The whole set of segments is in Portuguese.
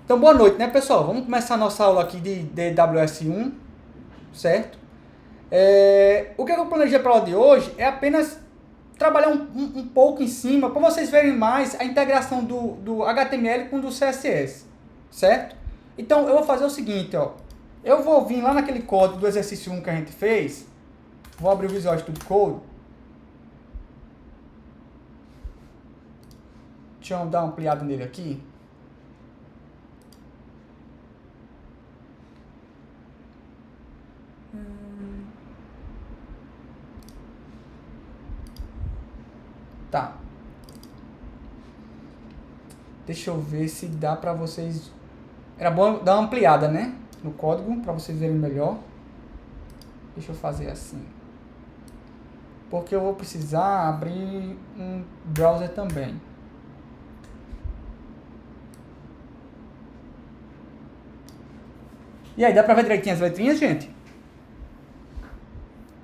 Então, boa noite, né, pessoal? Vamos começar a nossa aula aqui de DWS1, certo? O que eu planejei para a aula de hoje é apenas trabalhar um pouco em cima para vocês verem mais a integração do HTML com o do CSS, certo? Então, eu vou fazer o seguinte, ó. Eu vou vir lá naquele código do exercício 1 que a gente fez. Vou abrir o Visual Studio Code. Deixa eu dar uma ampliada nele aqui. Tá. Deixa eu ver se dá pra vocês... Era bom dar uma ampliada, né? No código, pra vocês verem melhor. Deixa eu fazer assim. Porque eu vou precisar abrir um browser também. E aí, dá pra ver direitinho as letrinhas, gente?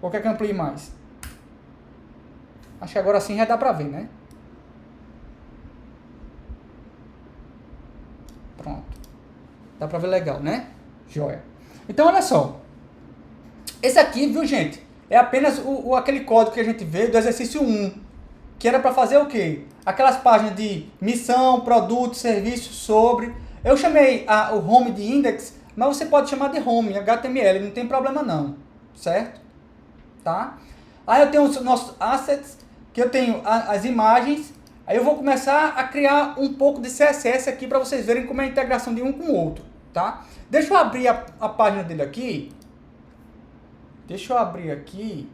Ou quer que eu amplie mais? Acho que agora sim já dá pra ver, né? Pronto. Dá pra ver legal, né? Joia. Então, olha só. Esse aqui, viu, gente? É apenas aquele código que a gente vê do exercício 1. Que era pra fazer o quê? Aquelas páginas de missão, produto, serviço, sobre. Eu chamei o home de index, mas você pode chamar de home, HTML, não tem problema não. Certo? Tá? Aí eu tenho os nossos assets, que eu tenho as imagens. Aí eu vou começar a criar um pouco de CSS aqui para vocês verem como é a integração de um com o outro, tá? Deixa eu abrir a página dele aqui. Deixa eu abrir aqui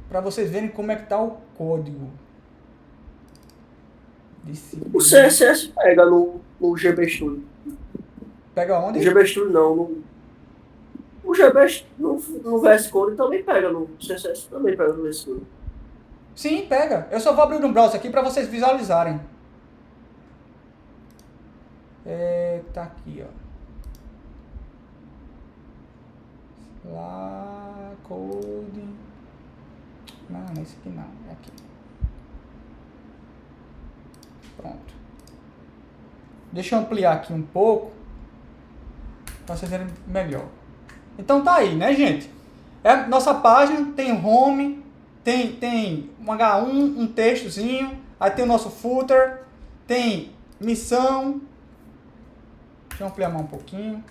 para vocês verem como é que tá o código. O CSS pega no GBstudio. Pega onde? No GBstudio não. O GB no VS Code também pega, no CSS também pega no VS Code. Sim, pega. Eu só vou abrir um browser aqui para vocês visualizarem. Tá aqui, ó. Lá, code. Não, esse aqui não. É aqui. Pronto. Deixa eu ampliar aqui um pouco para vocês verem melhor. Então tá aí, né, gente? Nossa página tem o home, tem um H1, um textozinho, aí tem o nosso footer, tem missão, deixa eu ampliar mais um pouquinho,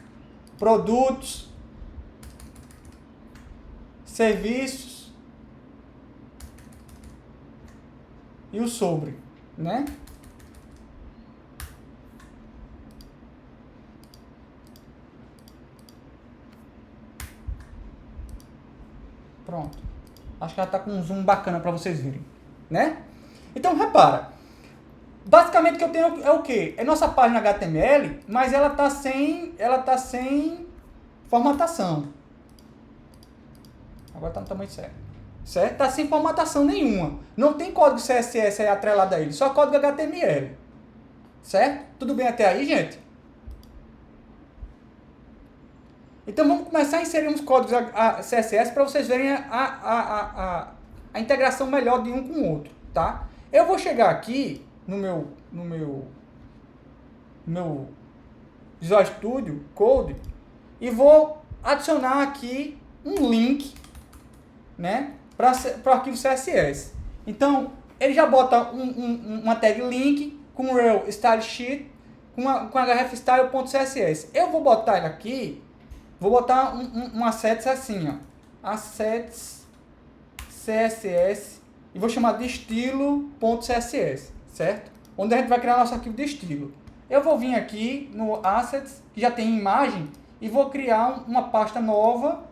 produtos, serviços e o sobre, né? Pronto. Acho que ela tá com um zoom bacana para vocês verem, né? Então, repara. Basicamente o que eu tenho é o quê? É nossa página HTML, mas ela tá sem formatação. Agora tá no tamanho certo. Certo? Tá sem formatação nenhuma. Não tem código CSS aí atrelado a ele, só código HTML. Certo? Tudo bem até aí, gente? Então vamos começar a inserir uns códigos CSS para vocês verem a integração melhor de um com o outro, tá? Eu vou chegar aqui no meu Visual Studio Code e vou adicionar aqui um link, né, para o arquivo CSS. Então ele já bota uma tag link com rel style sheet com hrefstyle.css. Eu vou botar ele aqui. Vou botar um assets assim, ó. Assets CSS. E vou chamar de estilo.css, certo? Onde a gente vai criar nosso arquivo de estilo. Eu vou vir aqui no assets, que já tem imagem, e vou criar uma pasta nova,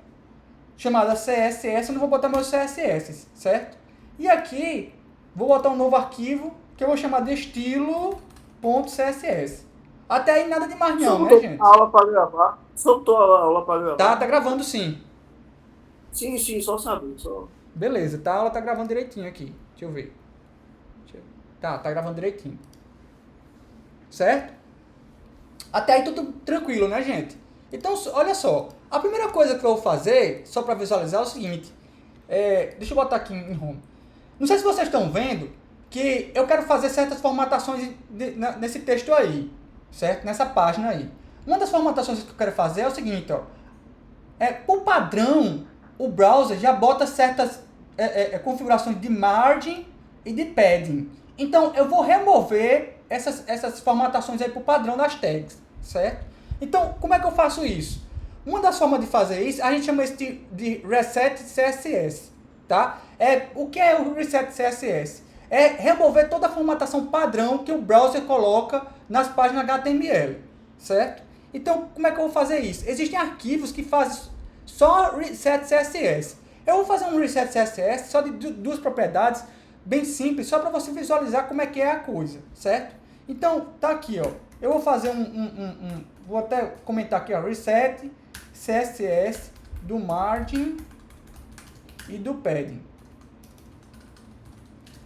chamada CSS, onde eu vou botar meus CSS, certo? E aqui, vou botar um novo arquivo, que eu vou chamar de estilo.css. Até aí nada de mais não, né, gente? A aula para gravar. Soltou a aula para gravar. Tá gravando sim. Sim, só sabendo. Só. Beleza, tá, a aula tá gravando direitinho aqui. Deixa eu ver. Tá gravando direitinho. Certo? Até aí tudo tranquilo, né, gente? Então, olha só. A primeira coisa que eu vou fazer, só para visualizar, é o seguinte. Deixa eu botar aqui em home. Não sei se vocês estão vendo, que eu quero fazer certas formatações nesse texto aí, certo? Nessa página aí. Uma das formatações que eu quero fazer é o seguinte, ó. Por padrão, o browser já bota certas configurações de margem e de padding. Então, eu vou remover essas formatações aí por padrão das tags, certo? Então, como é que eu faço isso? Uma das formas de fazer isso, a gente chama isso de Reset CSS, tá? O que é o Reset CSS? É remover toda a formatação padrão que o browser coloca nas páginas HTML, certo? Então, como é que eu vou fazer isso? Existem arquivos que fazem só Reset CSS. Eu vou fazer um Reset CSS só de duas propriedades, bem simples, só para você visualizar como é que é a coisa, certo? Então, tá aqui, ó. Eu vou fazer vou até comentar aqui, ó, Reset CSS do margin e do padding.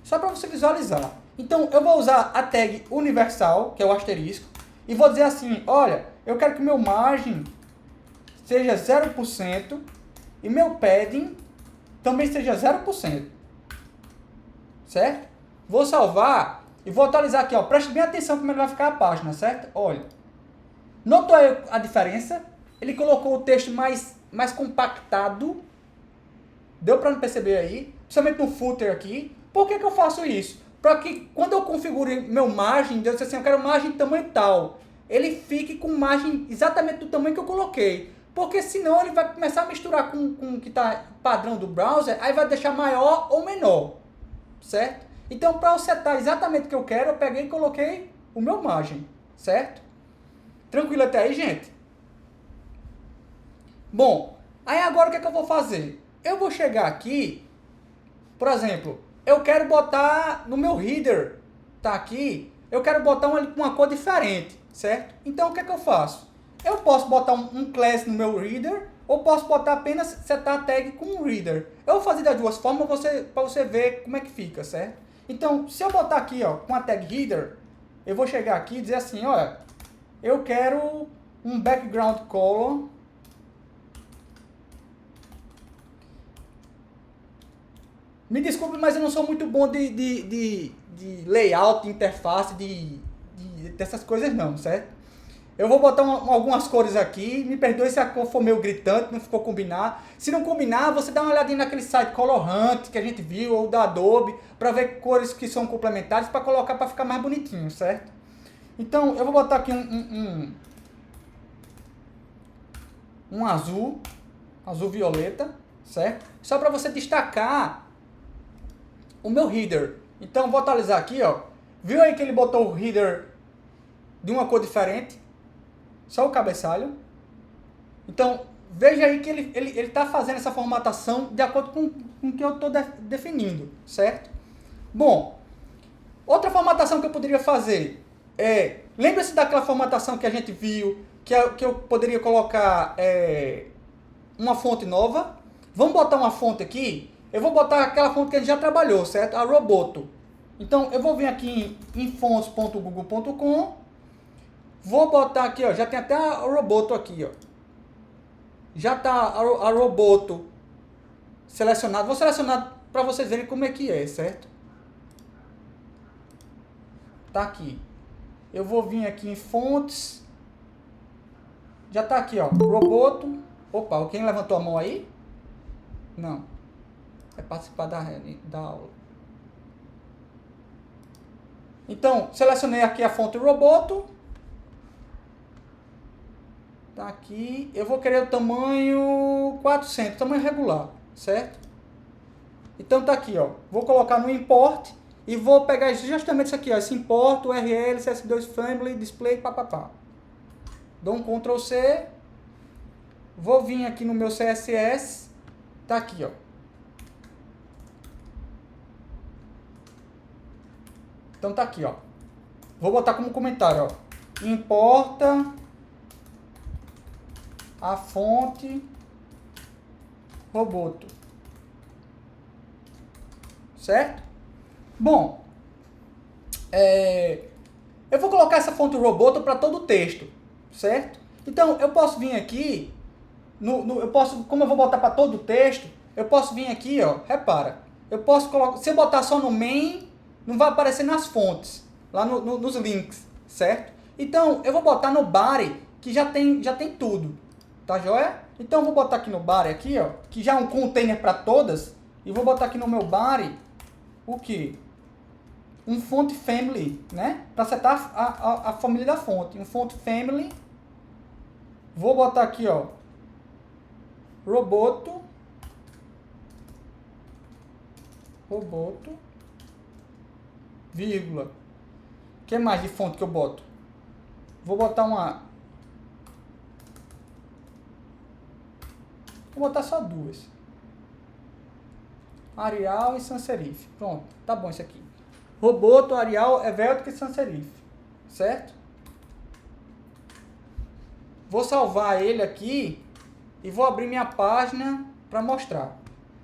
Só para você visualizar. Então, eu vou usar a tag universal, que é o asterisco, e vou dizer assim, olha, eu quero que meu margin seja 0% e meu padding também seja 0%. Certo? Vou salvar e vou atualizar aqui, ó. Preste bem atenção como é que vai ficar a página, certo? Olha. Notou aí a diferença? Ele colocou o texto mais compactado. Deu para perceber aí? Principalmente no footer aqui. Por que eu faço isso? Para que quando eu configure meu margem, eu disse assim, eu quero margem de tamanho tal. Ele fique com margem exatamente do tamanho que eu coloquei. Porque senão ele vai começar a misturar com o que está padrão do browser, aí vai deixar maior ou menor. Certo? Então, para eu setar exatamente o que eu quero, eu peguei e coloquei o meu margem. Certo? Tranquilo até aí, gente? Bom, aí agora o que é que eu vou fazer? Eu vou chegar aqui, por exemplo, eu quero botar no meu header, tá aqui, eu quero botar uma cor diferente, certo? Então, o que é que eu faço? Eu posso botar um class no meu reader, ou posso botar apenas setar a tag com um reader. Eu vou fazer das duas formas para você ver como é que fica, certo? Então, se eu botar aqui, ó, com a tag header, eu vou chegar aqui e dizer assim, olha, eu quero um background color Me desculpe, mas eu não sou muito bom de layout, de interface, dessas coisas não, certo? Eu vou botar algumas cores aqui, me perdoe se a cor for meio gritante, não ficou combinar. Se não combinar, você dá uma olhadinha naquele site Color Hunt que a gente viu, ou da Adobe, para ver cores que são complementares, para colocar para ficar mais bonitinho, certo? Então, eu vou botar aqui um azul violeta, certo? Só para você destacar o meu header. Então, vou atualizar aqui, ó. Viu aí que ele botou o header de uma cor diferente? Só o cabeçalho. Então, veja aí que ele está fazendo essa formatação de acordo com o que eu estou definindo, certo? Bom, outra formatação que eu poderia fazer lembra-se daquela formatação que a gente viu, que eu poderia colocar uma fonte nova. Vamos botar uma fonte aqui. Eu vou botar aquela fonte que a gente já trabalhou, certo? A Roboto. Então, eu vou vir aqui em fontes.google.com. Vou botar aqui, ó, já tem até a Roboto aqui, ó. Já está a Roboto selecionada. Vou selecionar para vocês verem como é que é, certo? Tá aqui. Eu vou vir aqui em fontes. Já está aqui, ó, Roboto. Opa, alguém levantou a mão aí? Não. É participar da aula. Então, selecionei aqui a fonte Roboto. Tá aqui. Eu vou querer o tamanho 400, tamanho regular, certo? Então tá aqui, ó. Vou colocar no import e vou pegar justamente isso aqui, ó. Esse import, URL, CS2 family, display, papapá. Dou um Ctrl C. Vou vir aqui no meu CSS. Tá aqui, ó. Então tá aqui, ó. Vou botar como comentário, ó. Importa a fonte Roboto. Certo? Bom, eu vou colocar essa fonte Roboto para todo o texto, certo? Então, eu posso vir aqui, como eu vou botar para todo o texto, eu posso vir aqui, ó, repara, eu posso colocar, se eu botar só no main, não vai aparecer nas fontes, lá nos links, certo? Então, eu vou botar no body, que já tem tudo, tá joia? Então, eu vou botar aqui no body, aqui, ó, que já é um container para todas, e vou botar aqui no meu body, o que? Um font family, né? Para setar a família da fonte. Um font family. Vou botar aqui, ó, Roboto, vírgula. O que mais de fonte que eu boto? Vou botar Vou botar só duas. Arial e sans serif. Pronto, tá bom isso aqui. Roboto, Arial, Helvetica e sans serif. Certo? Vou salvar ele aqui e vou abrir minha página para mostrar.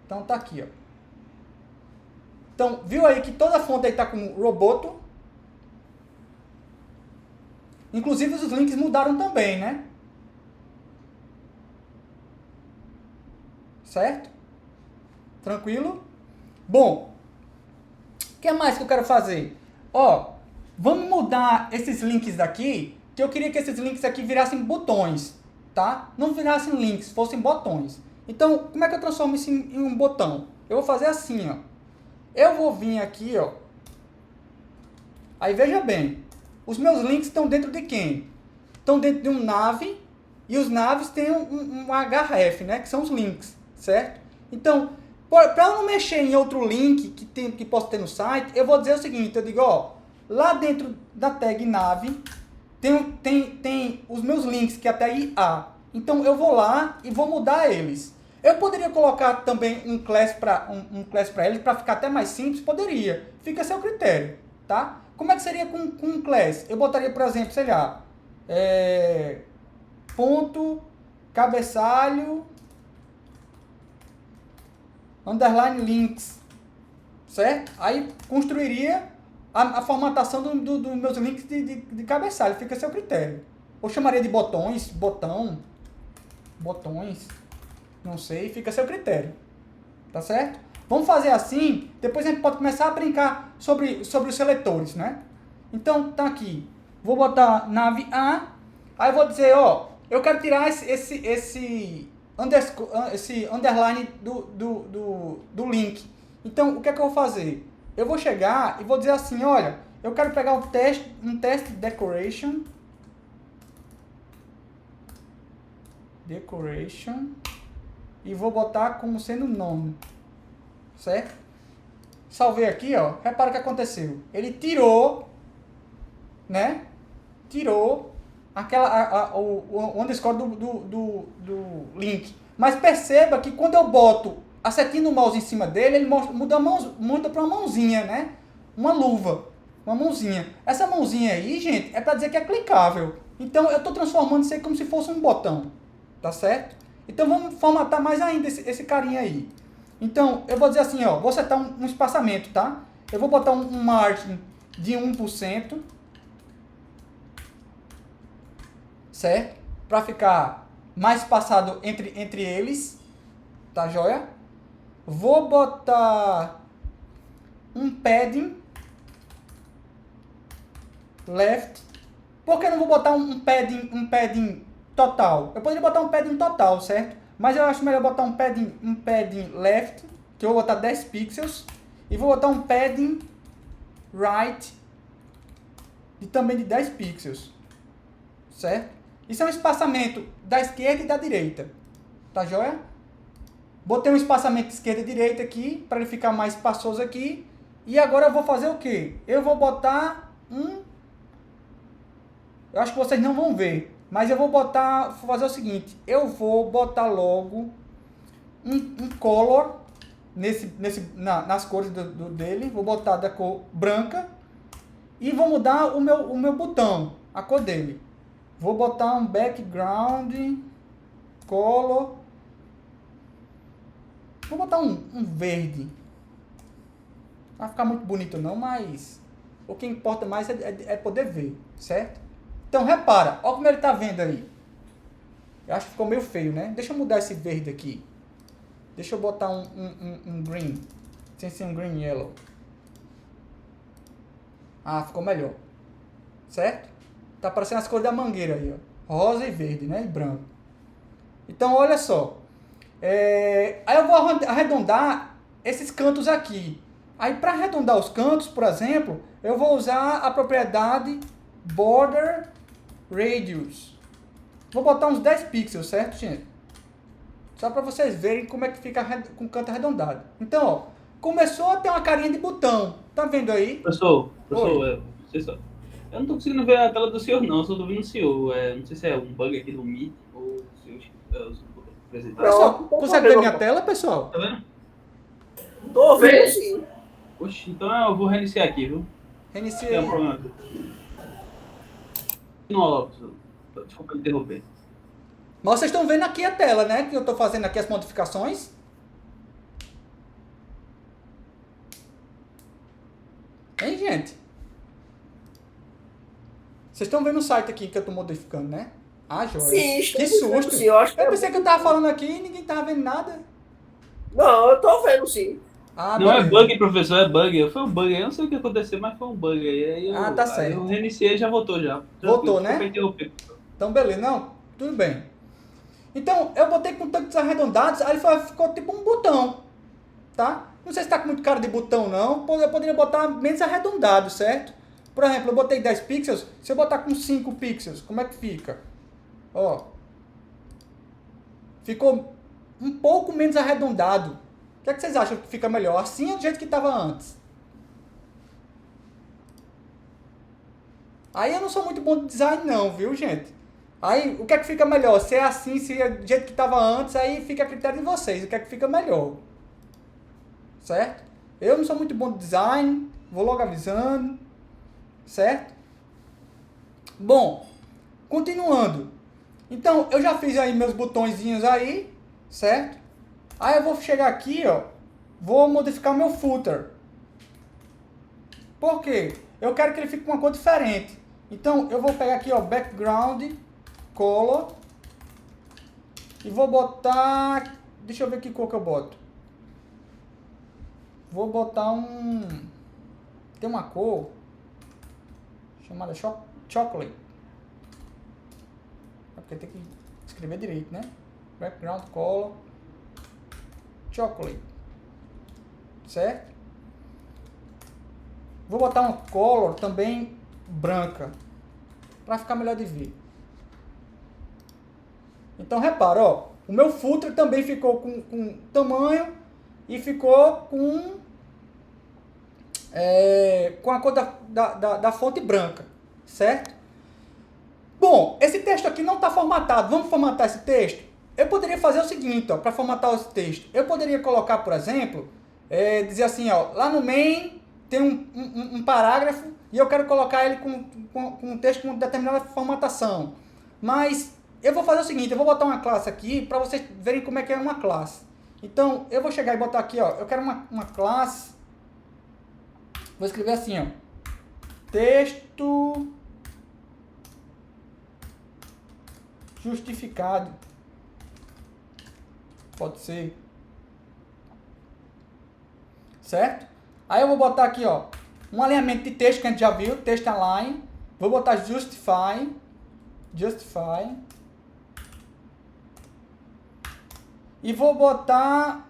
Então tá aqui, ó. Então, viu aí que toda a fonte aí tá com Roboto. Inclusive os links mudaram também, né? Certo? Tranquilo? Bom, o que mais que eu quero fazer? Ó, vamos mudar esses links daqui, que eu queria que esses links aqui virassem botões, tá? Não virassem links, fossem botões. Então, como é que eu transformo isso em um botão? Eu vou fazer assim, ó. Eu vou vir aqui, ó. Aí veja bem, os meus links estão dentro de quem? Estão dentro de um nav, e os naves têm um href, né? Que são os links, certo? Então, para eu não mexer em outro link que possa ter no site, eu vou dizer o seguinte, eu digo, ó, lá dentro da tag nav, tem os meus links, que até aí há. Então, eu vou lá e vou mudar eles. Eu poderia colocar também um class para eles, para ficar até mais simples? Poderia. Fica a seu critério, tá? Como é que seria com um class? Eu botaria, por exemplo, sei lá, ponto, cabeçalho, underline links, certo? Aí construiria a formatação dos meus links de cabeçalho, fica a seu critério. Ou chamaria de botões, botões, não sei, fica a seu critério, tá certo? Vamos fazer assim, depois a gente pode começar a brincar sobre os seletores, né? Então, tá aqui, vou botar nav A, aí vou dizer, ó, eu quero tirar esse underline do link. Então, o que é que eu vou fazer? Eu vou chegar e vou dizer assim, olha, eu quero pegar um teste decoration, e vou botar como sendo nome, certo? Salvei aqui, ó, repara o que aconteceu. Ele tirou, né? Tirou o underscore do link. Mas perceba que quando eu boto a setinha do mouse em cima dele, ele muda para uma mãozinha, né? Uma luva, uma mãozinha. Essa mãozinha aí, gente, é para dizer que é clicável. Então, eu estou transformando isso aí como se fosse um botão, tá certo? Então, vamos formatar mais ainda esse carinha aí. Então, eu vou dizer assim, ó, vou setar um espaçamento, tá? Eu vou botar um margin de 1%, certo? Para ficar mais espaçado entre eles, tá joia? Vou botar um padding left. Por que eu não vou botar um padding total? Eu poderia botar um padding total, certo? Mas eu acho melhor botar um padding left, que eu vou botar 10 pixels, e vou botar um padding right, também de 10 pixels, certo? Isso é um espaçamento da esquerda e da direita, tá joia? Botei um espaçamento esquerda e direita aqui, para ele ficar mais espaçoso aqui. E agora eu vou fazer o quê? Eu vou botar eu acho que vocês não vão ver, mas eu vou fazer o seguinte, eu vou botar logo um color nas cores dele, vou botar da cor branca e vou mudar o meu botão, a cor dele. Vou botar um background color, vou botar um verde. Não vai ficar muito bonito não, mas o que importa mais é poder ver, certo? Então repara, olha como ele está vendo aí. Eu acho que ficou meio feio, né? Deixa eu mudar esse verde aqui. Deixa eu botar um green, sem ser um green yellow. Ah, ficou melhor. Certo? Tá parecendo as cores da mangueira aí, ó. Rosa e verde, né? E branco. Então, olha só. Aí eu vou arredondar esses cantos aqui. Aí, para arredondar os cantos, por exemplo, eu vou usar a propriedade Border Radius. Vou botar uns 10 pixels, certo, gente? Só para vocês verem como é que fica com o canto arredondado. Então, ó, começou a ter uma carinha de botão. Tá vendo aí? Professor, Oi. eu não tô conseguindo ver a tela do senhor, não. Eu só tô vendo o senhor. Não sei se é um bug aqui no Meet ou o senhor apresentar. Pessoal, Não, consegue ver minha tela, pessoal? tá vendo? Tô vendo sim. Oxe, então eu vou reiniciar aqui, viu? Reiniciei. Tem um problema aqui. Não, professor. Desculpa interromper. Mas vocês estão vendo aqui a tela, né? Que eu estou fazendo aqui as modificações. Hein, gente? Vocês estão vendo o site aqui que eu estou modificando, né? Ah, joia. Sim, Que estou vendo susto. sim. Eu acho que Eu pensei que eu estava falando aqui e ninguém estava vendo nada. Não, eu tô vendo sim. Ah, Não é beleza. bug, professor, é bug. Foi um bug. Eu não sei o que aconteceu, mas foi um bug aí. Ah, tá Aí certo. eu reiniciei e já voltou já. Voltou, né? Desculpa interromper, professor. Então, beleza. Não, tudo bem. Então, eu botei com tantos arredondados, aí ele ficou tipo um botão, tá? Não sei se tá com muito cara de botão, não. Eu poderia botar menos arredondado, certo? Por exemplo, eu botei 10 pixels. Se eu botar com 5 pixels, como é que fica? Ó. Ficou um pouco menos arredondado. O que é que vocês acham que fica melhor? Assim ou do jeito que estava antes? Aí eu não sou muito bom de design não, viu, gente? Aí, o que é que fica melhor? Se é assim, se é do jeito que estava antes, aí fica a critério de vocês. O que é que fica melhor? Certo? Eu não sou muito bom de design, vou logo avisando. Certo? Bom, continuando. Então, eu já fiz aí meus botõezinhos aí, certo? Aí eu vou chegar aqui, ó, vou modificar meu footer. Por quê? Eu quero que ele fique com uma cor diferente. Então, eu vou pegar aqui, ó, background, color, e vou botar, deixa eu ver que cor que eu boto. Vou botar tem uma cor chamada chocolate. É porque tem que escrever direito, né? Background color chocolate. Certo? Vou botar uma color também branca, para ficar melhor de ver. Então repara, ó, o meu footer também ficou com tamanho e ficou com a cor da fonte branca, certo? Bom, esse texto aqui não está formatado. Vamos formatar esse texto? Eu poderia fazer o seguinte, para formatar esse texto. Eu poderia colocar, por exemplo, dizer assim, ó, lá no main tem um parágrafo e eu quero colocar ele com um texto com determinada formatação. Mas eu vou fazer o seguinte, eu vou botar uma classe aqui para vocês verem como é que é uma classe. Então, eu vou chegar e botar aqui, ó, eu quero uma classe, vou escrever assim, ó, texto justificado. Pode ser. Certo? Aí eu vou botar aqui, ó, um alinhamento de texto que a gente já viu, text align. Vou botar justify. E vou botar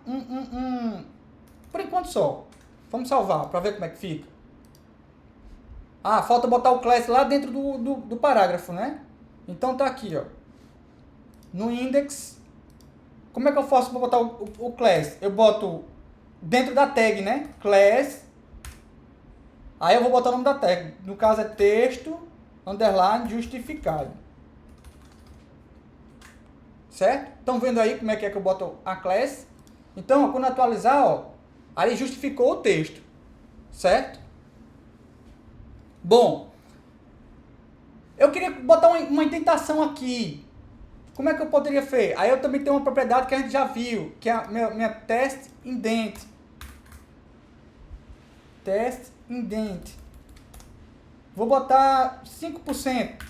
por enquanto só. Vamos salvar para ver como é que fica. Ah, falta botar o class lá dentro do parágrafo, né? Então tá aqui, ó. No index. Como é que eu faço para botar o class? Eu boto dentro da tag, né? Class. Aí eu vou botar o nome da tag. No caso é texto, underline, justificado. Certo? Estão vendo aí como é que eu boto a class? Então, ó, quando atualizar, ó, aí justificou o texto. Certo? Bom, eu queria botar uma indentação aqui. Como é que eu poderia fazer? Aí eu também tenho uma propriedade que a gente já viu, que é a minha test indent. Test indent. Vou botar 5%.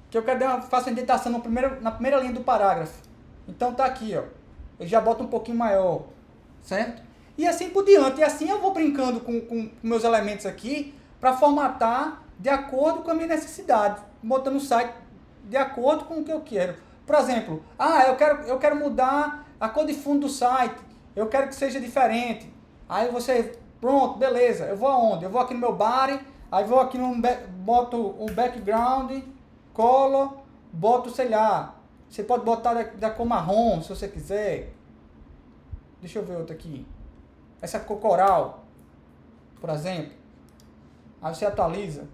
Que eu quero faço a indentação na primeira linha do parágrafo. Então tá aqui, ó. Eu já boto um pouquinho maior, certo? e assim por diante. E assim eu vou brincando com meus elementos aqui para formatar de acordo com a minha necessidade, botando o site de acordo com o que eu quero. Por exemplo, eu quero mudar a cor de fundo do site, eu quero que seja diferente. Aí você, pronto, beleza, eu vou aonde? Eu vou aqui no meu body, aí vou aqui boto o background, color, boto, sei lá, você pode botar da cor marrom, se você quiser. Deixa eu ver outra aqui. Essa cor coral, por exemplo. Aí você atualiza.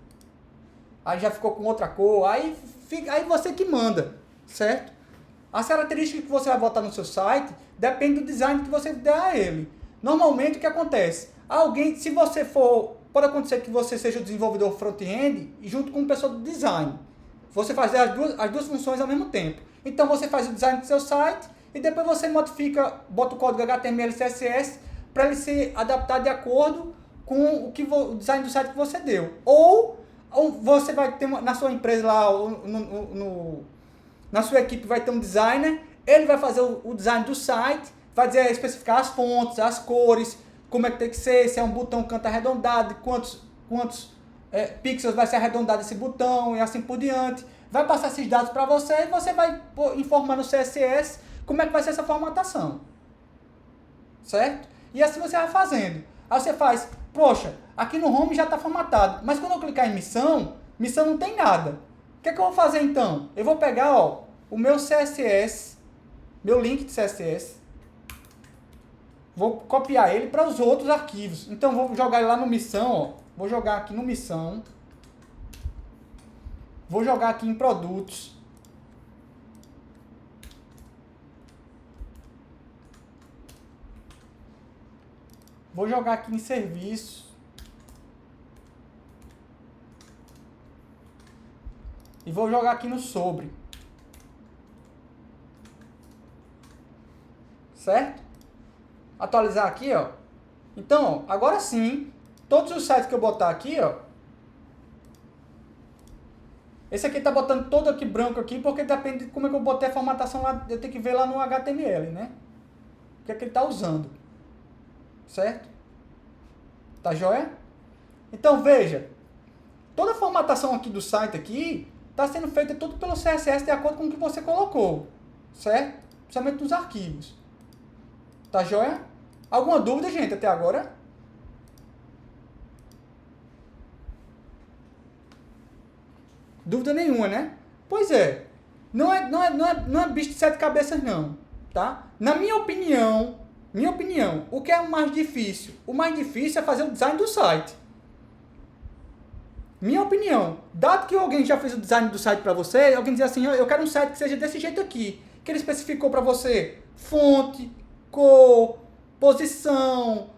Aí já ficou com outra cor. Aí você que manda, certo? As características que você vai botar no seu site depende do design que você der a ele. Normalmente o que acontece? Se você for, pode acontecer que você seja o desenvolvedor front-end e junto com o pessoal do design. Você faz as duas funções ao mesmo tempo. Então você faz o design do seu site e depois você modifica, bota o código HTML e CSS para ele se adaptar de acordo com o design do site que você deu. Ou você vai ter na sua empresa lá, na sua equipe vai ter um designer, ele vai fazer o design do site, vai especificar as fontes, as cores, como é que tem que ser, se é um botão canto arredondado, quantos pixels vai ser arredondado esse botão e assim por diante. Vai passar esses dados para você e você vai informar no CSS como é que vai ser essa formatação. Certo? E assim você vai fazendo. Aí você faz, poxa, aqui no home já está formatado, mas quando eu clicar em missão não tem nada. O que é que eu vou fazer então? Eu vou pegar o meu CSS, meu link de CSS, vou copiar ele para os outros arquivos. Então vou jogar ele lá no missão, vou jogar aqui no missão, vou jogar aqui em produtos. Vou jogar aqui em serviço. E vou jogar aqui no sobre. Certo? Atualizar aqui, ó. Então, agora sim, todos os sites que eu botar aqui, ó. Esse aqui tá botando todo aqui branco aqui, porque depende de como é que eu botei a formatação lá. Eu tenho que ver lá no HTML, né? O que é que ele tá usando. Certo? Tá joia? Então veja, toda a formatação aqui do site aqui está sendo feita tudo pelo CSS de acordo com o que você colocou, certo? Principalmente nos arquivos. Tá joia? Alguma dúvida, gente, até agora? Dúvida nenhuma, né? Pois é. Não é bicho de sete cabeças, não. Tá? Na minha opinião, o que é o mais difícil? O mais difícil é fazer o design do site. Minha opinião. Dado que alguém já fez o design do site para você, alguém diz assim, eu quero um site que seja desse jeito aqui. Que ele especificou para você fonte, cor, posição,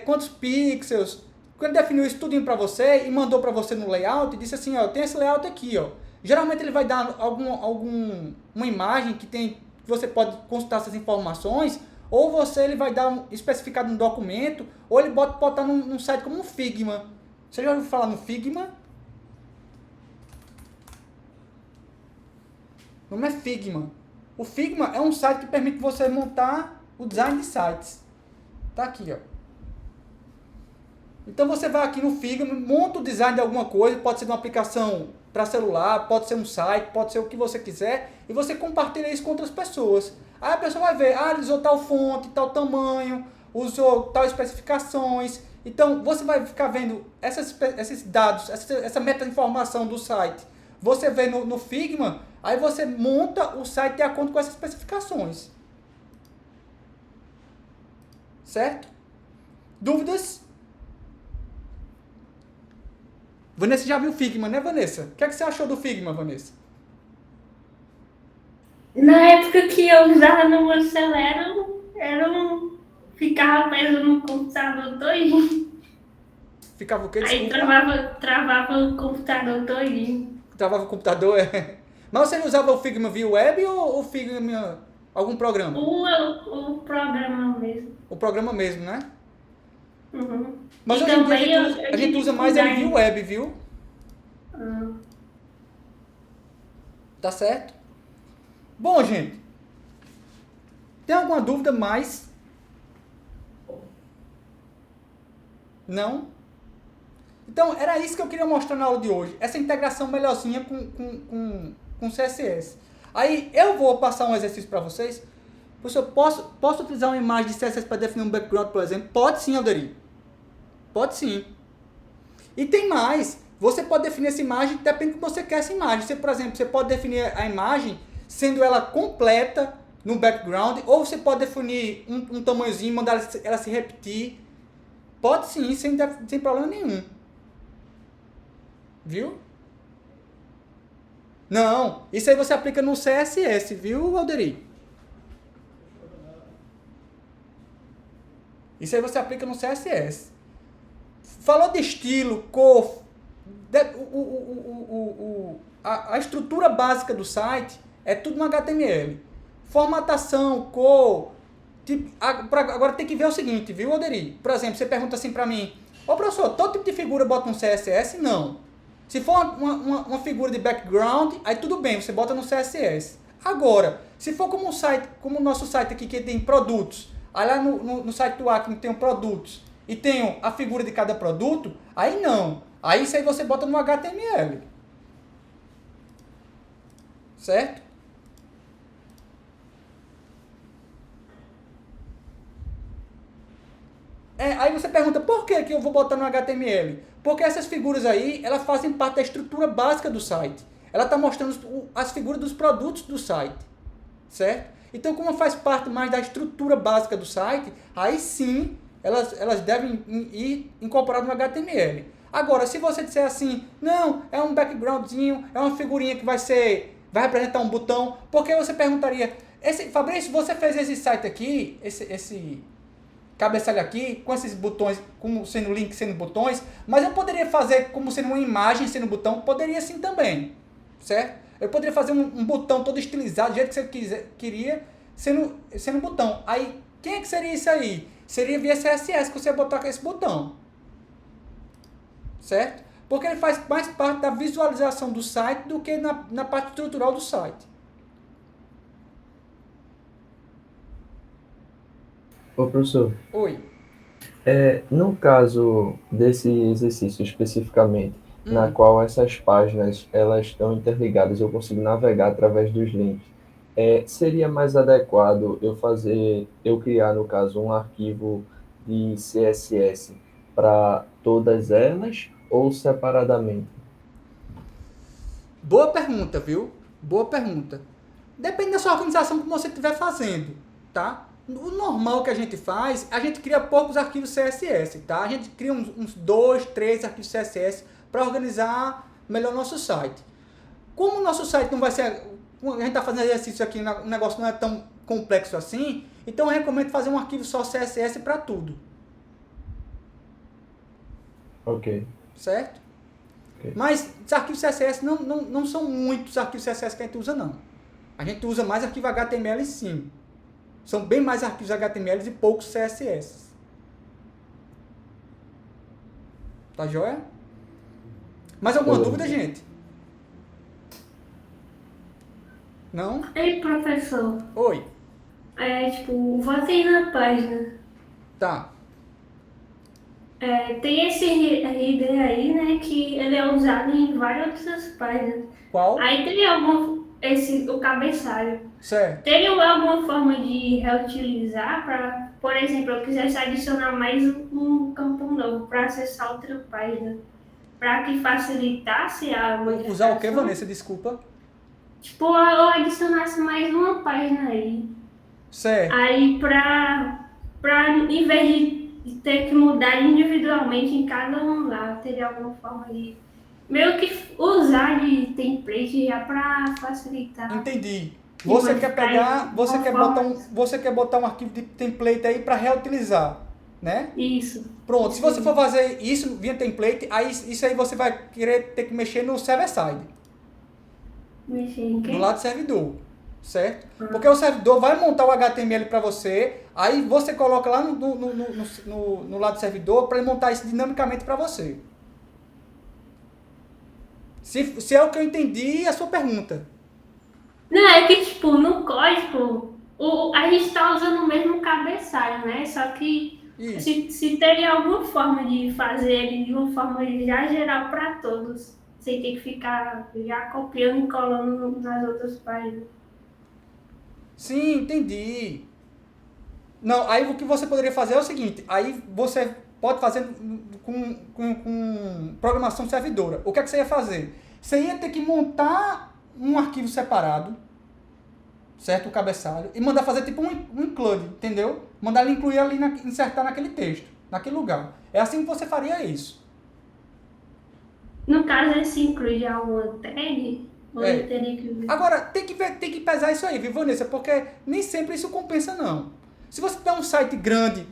quantos pixels. Quando ele definiu isso tudinho para você e mandou para você no layout, e disse assim, ó, tem esse layout aqui, ó. Geralmente ele vai dar uma imagem que você pode consultar essas informações, ou ele vai dar especificado no documento, ou ele botar num site como um Figma. Você já ouviu falar no Figma? O nome é Figma. O Figma é um site que permite você montar o design de sites. Tá aqui, ó. Então você vai aqui no Figma, monta o design de alguma coisa, pode ser uma aplicação para celular, pode ser um site, pode ser o que você quiser, e você compartilha isso com outras pessoas. Aí a pessoa vai ver, ele usou tal fonte, tal tamanho, usou tal especificações. Então você vai ficar vendo esses dados, essa meta-informação do site. Você vê no Figma, aí você monta o site de acordo com essas especificações. Certo? Dúvidas? Vanessa já viu o Figma, né, Vanessa? O que você achou do Figma, Vanessa? Na época que eu usava no meu celular, ficava preso no computador todinho. Ficava o quê? Aí travava o computador todinho. Travava o computador, Mas você usava o Figma via web ou o Figma algum programa? O programa mesmo. O programa mesmo, né? Uhum. Mas e hoje em dia também a gente usa mais ele via web, viu? Tá certo? Bom, gente. Tem alguma dúvida mais? Não? Então, era isso que eu queria mostrar na aula de hoje. Essa integração melhorzinha com CSS. Aí, eu vou passar um exercício para vocês. Professor, posso utilizar uma imagem de CSS para definir um background, por exemplo? Pode sim, Alderi. Pode sim. E tem mais. Você pode definir essa imagem, depende do que você quer essa imagem. Você, por exemplo, você pode definir a imagem sendo ela completa no background, ou você pode definir um tamanhozinho, mandar ela se repetir. Pode sim, sem problema nenhum. Viu? Não, isso aí você aplica no CSS, viu, Alderi? Isso aí você aplica no CSS. Falou de estilo, cor, a estrutura básica do site é tudo no HTML. Formatação, cor. Tipo, agora tem que ver o seguinte, viu, Alderi? Por exemplo, você pergunta assim pra mim: ô professor, todo tipo de figura bota no CSS? Não. Se for uma figura de background, aí tudo bem, você bota no CSS. Agora, se for como o nosso site aqui, que tem produtos, aí lá no site do Acme tem produtos, e tem a figura de cada produto, aí não. Aí isso aí você bota no HTML. Certo? Aí você pergunta, por que eu vou botar no HTML? Porque essas figuras aí, elas fazem parte da estrutura básica do site. Ela está mostrando as figuras dos produtos do site. Certo? Então, como faz parte mais da estrutura básica do site, aí sim, elas devem ir incorporadas no HTML. Agora, se você disser assim, não, é um backgroundzinho, é uma figurinha que vai representar um botão, porque você perguntaria, Fabrício, você fez esse site aqui, esse cabeçalho aqui, com esses botões, como sendo link, sendo botões, mas eu poderia fazer como sendo uma imagem, sendo botão, poderia sim também, certo? Eu poderia fazer um botão todo estilizado, do jeito que você queria, sendo botão. Aí, quem é que seria isso aí? Seria via CSS que você ia botar com esse botão, certo? Porque ele faz mais parte da visualização do site do que na parte estrutural do site. Ô, professor, Oi. no caso desse exercício especificamente, na qual essas páginas elas estão interligadas, eu consigo navegar através dos links, seria mais adequado eu criar, no caso, um arquivo de CSS para todas elas ou separadamente? Boa pergunta, viu? Boa pergunta. Depende da sua organização que você estiver fazendo, tá? O normal que a gente faz, a gente cria poucos arquivos CSS, tá? A gente cria uns 2, 3 arquivos CSS para organizar melhor nosso site. Como o nosso site não vai ser... A gente está fazendo exercício aqui, o negócio não é tão complexo assim, então eu recomendo fazer um arquivo só CSS para tudo. Ok. Certo? Ok. Mas os arquivos CSS não são muitos arquivos CSS que a gente usa, não. A gente usa mais arquivo HTML sim. São bem mais arquivos HTML e poucos CSS. Tá joia? Mais alguma dúvida, gente? Não? Ei, professor. Oi. Voltei na página. Tá. Tem esse header aí, né, que ele é usado em várias outras páginas. Qual? Aí tem o cabeçalho. Certo. Teria alguma forma de reutilizar para, por exemplo, eu quisesse adicionar mais um campo novo para acessar outra página, para que facilitasse a modificação? Usar o que, Vanessa? Desculpa. Eu adicionasse mais uma página aí. Certo. Aí em vez de ter que mudar individualmente em cada um lá, teria alguma forma de meio que usar de template já para facilitar. Entendi. Você quer pegar, você quer botar um arquivo de template aí para reutilizar, né? Isso. Pronto, se você for fazer isso via template, aí isso aí você vai querer ter que mexer no server-side, Mexer em quê? do lado do servidor, certo? Porque o servidor vai montar o HTML para você, aí você coloca lá no lado do servidor para ele montar isso dinamicamente para você. Se é o que eu entendi, a sua pergunta. Não, é que no código a gente tá usando o mesmo cabeçalho, né? Só que Isso. Se teria alguma forma de fazer ele de uma forma já geral para todos, sem ter que ficar já copiando e colando nas outras páginas. Sim, entendi. Não, aí o que você poderia fazer é o seguinte, aí você pode fazer com programação servidora. O que é que você ia fazer? Você ia ter que montar um arquivo separado, certo? O cabeçalho, e mandar fazer tipo um include, entendeu? Mandar ele incluir ali, insertar naquele texto, naquele lugar. É assim que você faria isso. No caso, esse inclui alguma tag, ou É. eu teria que ver? Agora, tem que pesar isso aí, viu, Vanessa? Porque nem sempre isso compensa, não. Se você tiver um site grande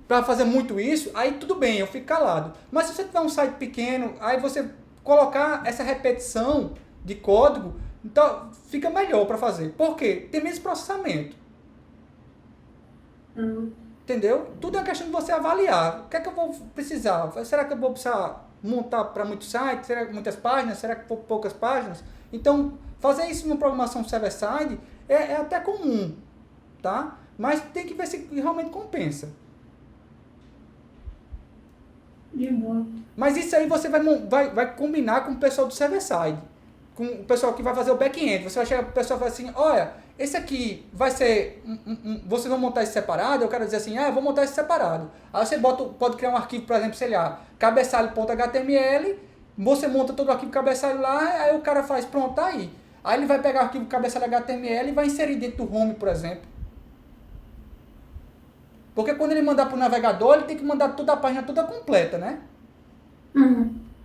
para fazer muito isso, aí tudo bem, eu fico calado. Mas se você tiver um site pequeno, aí você colocar essa repetição de código, então fica melhor para fazer. Por quê? Tem menos processamento. Entendeu? Tudo é uma questão de você avaliar. O que é que eu vou precisar? Será que eu vou precisar montar para muitos sites? Será que muitas páginas? Será que poucas páginas? Então, fazer isso numa programação server-side é até comum, tá? Mas tem que ver se realmente compensa. De boa. Mas isso aí você vai combinar com o pessoal do server-side, com o pessoal que vai fazer o back-end. Você vai chegar para o pessoal e falar assim, olha, esse aqui vai ser, vocês vão montar isso separado? Eu quero dizer assim, eu vou montar isso separado. Aí você pode criar um arquivo, por exemplo, sei lá, cabeçalho.html, você monta todo o arquivo cabeçalho lá, aí o cara faz, pronto, tá aí. Aí ele vai pegar o arquivo cabeçalho HTML e vai inserir dentro do home, por exemplo. Porque quando ele mandar para o navegador, ele tem que mandar toda a página toda completa, né?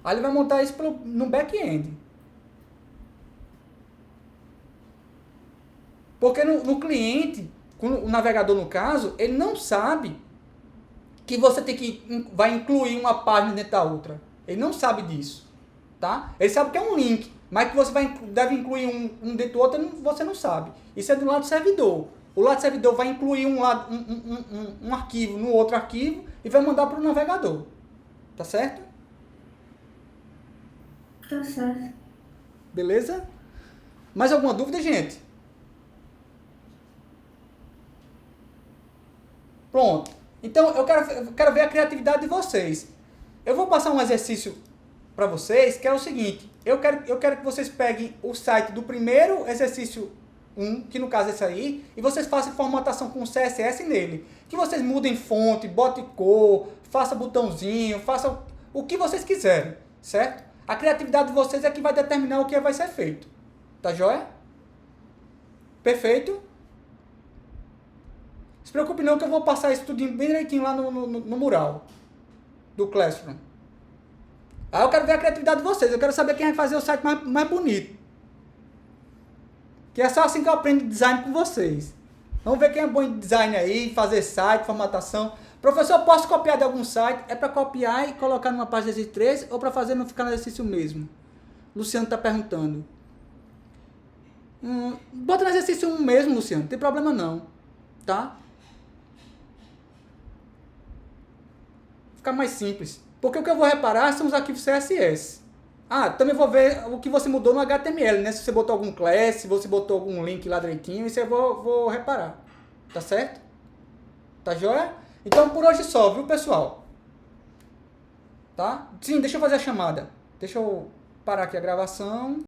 Aí ele vai montar isso no back-end. Porque no cliente, o navegador no caso, ele não sabe que você vai incluir uma página dentro da outra. Ele não sabe disso, tá? Ele sabe que é um link, mas que você deve incluir um dentro do outro, você não sabe. Isso é do lado do servidor. O lado do servidor vai incluir um arquivo no outro arquivo e vai mandar para o navegador. Tá certo? Tá certo. Beleza? Mais alguma dúvida, gente? Pronto. Então, eu quero ver a criatividade de vocês. Eu vou passar um exercício para vocês, que é o seguinte. Eu quero que vocês peguem o site do primeiro exercício 1, que no caso é esse aí, e vocês façam formatação com CSS nele. Que vocês mudem fonte, botem cor, façam botãozinho, façam o que vocês quiserem, certo? A criatividade de vocês é que vai determinar o que vai ser feito. Tá joia? Perfeito? Se preocupe não que eu vou passar isso tudo bem direitinho lá no mural do Classroom. Aí eu quero ver a criatividade de vocês. Eu quero saber quem vai fazer o site mais bonito. Que é só assim que eu aprendo design com vocês. Vamos ver quem é bom em design aí, fazer site, formatação. Professor, eu posso copiar de algum site? É para copiar e colocar numa página de 3 ou para fazer não ficar no exercício mesmo? Luciano está perguntando. Bota no exercício 1 mesmo, Luciano. Não tem problema não. Tá? Ficar mais simples. Porque o que eu vou reparar são os arquivos CSS. Também vou ver o que você mudou no HTML, né? Se você botou algum class, se você botou algum link lá direitinho, isso eu vou reparar. Tá certo? Tá joia? Então por hoje só, viu, pessoal? Tá? Sim, deixa eu fazer a chamada. Deixa eu parar aqui a gravação.